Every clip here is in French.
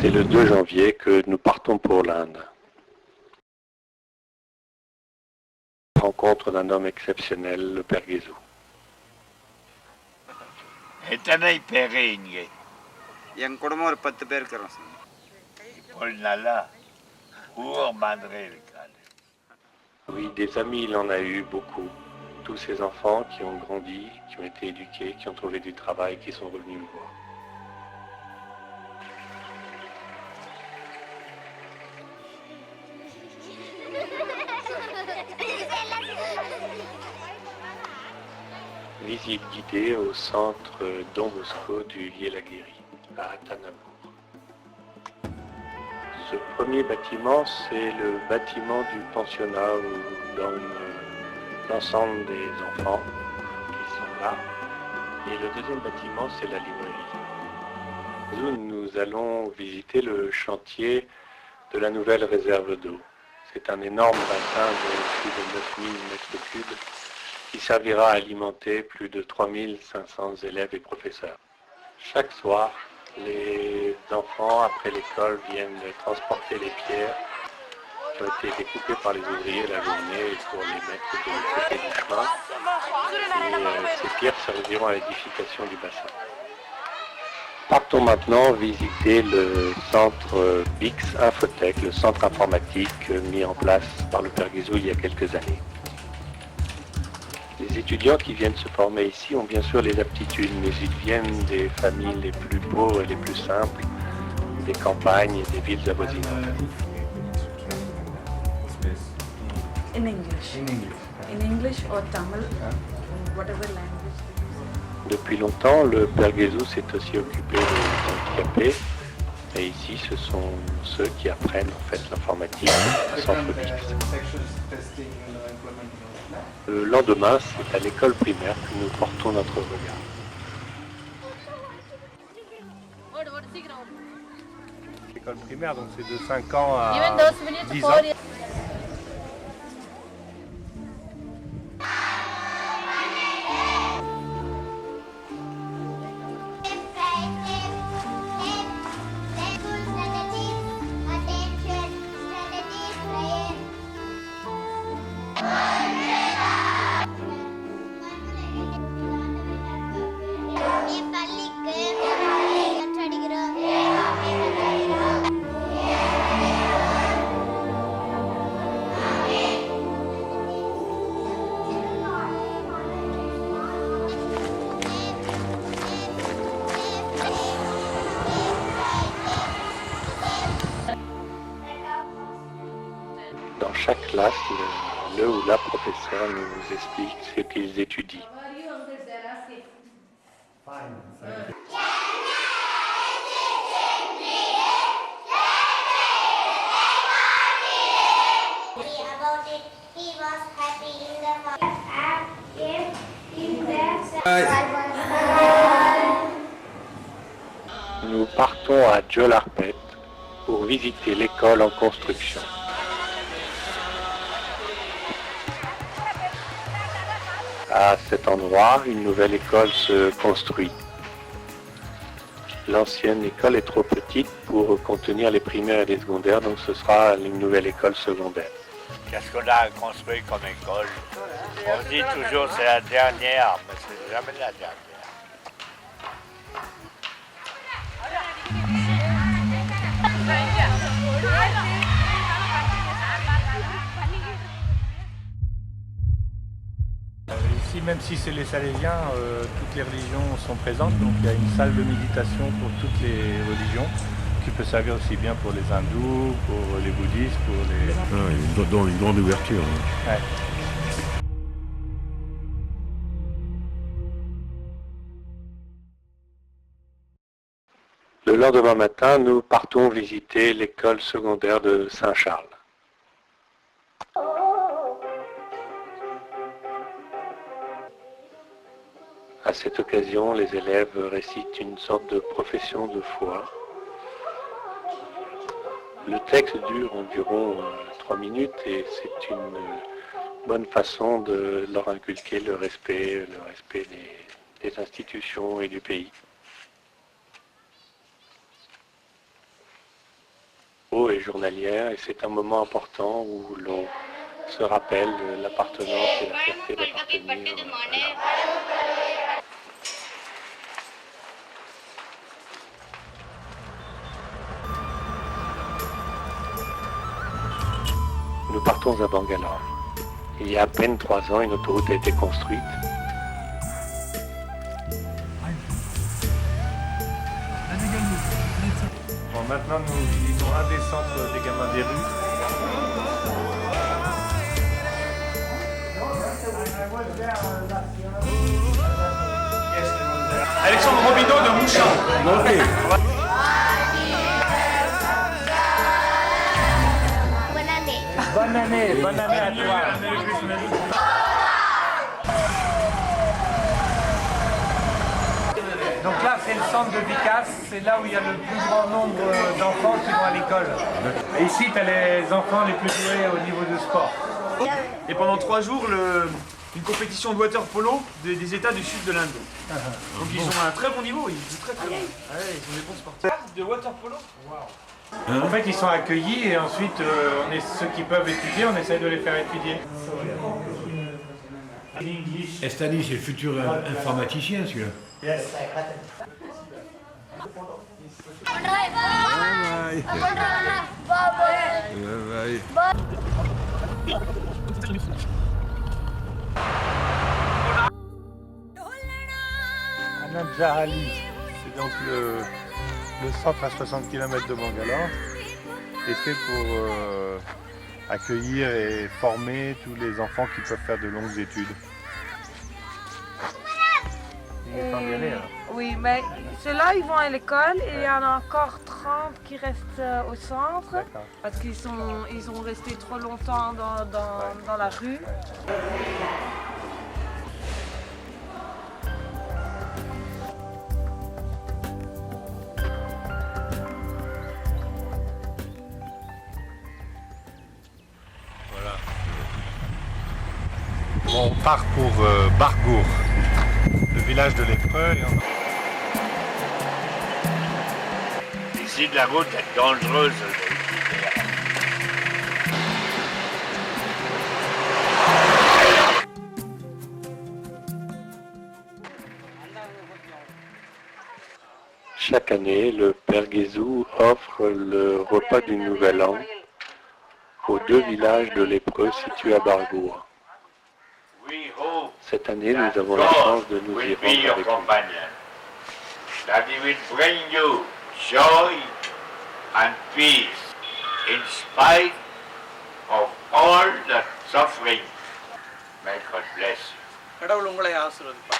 C'est le 2 janvier que nous partons pour l'Inde. Rencontre d'un homme exceptionnel, le Père Guézou. எத்தனை பேர் இங்கே? என் குடும்பம் ஒரு 10 பேர் இருக்கிறோம் சார். ஒரு நல்லா ஊர் மாதிரி இருக்காது. Oui, des amis, il en a eu beaucoup. Tous ces enfants qui ont grandi, qui ont été éduqués, qui ont trouvé du travail, qui sont revenus me voir. Visite guidée au centre Don Bosco du Yelaguiri, à Tanamour. Ce premier bâtiment, c'est le bâtiment du pensionnat où dorment l'ensemble des enfants qui sont là. Et le deuxième bâtiment, c'est la librairie. Nous allons visiter le chantier de la nouvelle réserve d'eau. C'est un énorme bassin de plus de 9000 mètres cubes qui servira à alimenter plus de 3500 élèves et professeurs. Chaque soir, les enfants, après l'école, viennent transporter les pierres qui ont été découpées par les ouvriers la journée pour les mettre de l'autre côté du chemin. Et ces pierres serviront à l'édification du bassin. Partons maintenant visiter le centre BIX Infotech, le centre informatique mis en place par le Père Guézou il y a quelques années. Les étudiants qui viennent se former ici ont bien sûr les aptitudes, mais ils viennent des familles les plus pauvres et les plus simples, des campagnes et des villes avoisinantes. In English. In English or Tamil, whatever language. Depuis longtemps, le Père Guézou s'est aussi occupé des handicapés, et ici ce sont ceux qui apprennent en fait l'informatique au centre BIX. Le lendemain, c'est à l'école primaire que nous portons notre regard. L'école primaire, donc c'est de 5 ans à 10 ans. Dans chaque classe, le ou la professeur nous explique ce qu'ils étudient. Nous partons à Jolarpet pour visiter l'école en construction. À cet endroit, une nouvelle école se construit. L'ancienne école est trop petite pour contenir les primaires et les secondaires, donc ce sera une nouvelle école secondaire. Qu'est-ce qu'on a construit comme école? On dit toujours c'est la dernière, mais c'est jamais la dernière. Ici, même si c'est les Salésiens, toutes les religions sont présentes, donc il y a une salle de méditation pour toutes les religions, qui peut servir aussi bien pour les hindous, pour les bouddhistes, pour les... Dans une grande ouverture. Ouais. Le lendemain matin, nous partons visiter l'école secondaire de Saint-Charles. À cette occasion, les élèves récitent une sorte de profession de foi. Le texte dure environ 3 minutes et c'est une bonne façon de leur inculquer le respect des institutions et du pays. et journalière, et c'est un moment important où l'on se rappelle de l'appartenance et la fierté d'appartenir là. Nous partons à Bangalore. Il y a à peine 3 ans, une autoroute a été construite. Bon, maintenant, nous visitons un des centres des gamins des rues. Alexandre Robineau de Mouchin. Bonne année à toi. Donc là, c'est le centre de Vikas, c'est là où il y a le plus grand nombre d'enfants qui vont à l'école. Et ici, tu as les enfants les plus doués au niveau du sport. Et pendant 3 jours, une compétition de water polo des États du sud de l'Inde. Donc ils ont un très bon niveau, ils jouent très bien. Ouais, ils sont des bons sportifs. De water polo. En fait, ils sont accueillis et ensuite, ceux qui peuvent étudier, on essaie de les faire étudier. Estani, c'est le futur informaticien, celui-là. Yes. Anand Jahali, c'est donc le centre à 60 km de Bangalore et c'est pour accueillir et former tous les enfants qui peuvent faire de longues études. Il est temps d'y aller, hein. Oui, mais ceux-là, ils vont à l'école et il y en a encore 30 qui restent au centre D'accord. parce qu'ils ont resté trop longtemps dans la rue. Voilà. Bon, on part pour Bargour, le village de lépreux. Ici, la route est dangereuse. Chaque année, le Père Guézou offre le repas du Nouvel An aux 2 villages de lépreux situés à Bargour. Cette année, nous avons la chance de nous y rendre avec lui. That he will bring you joy and peace in spite of all the suffering. May God bless you. கடவுள் உங்களை ஆசீர்வதிப்பார்.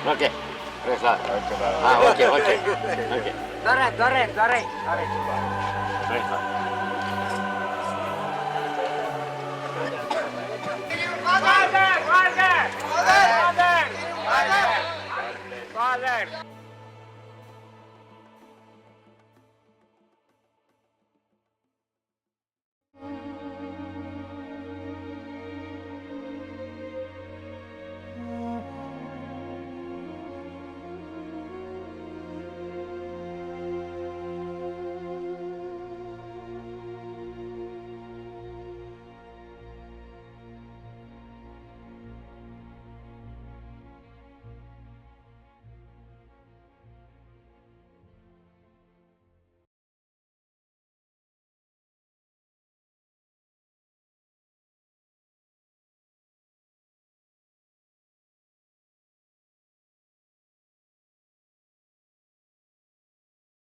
Okay. Okay. Dore. Father!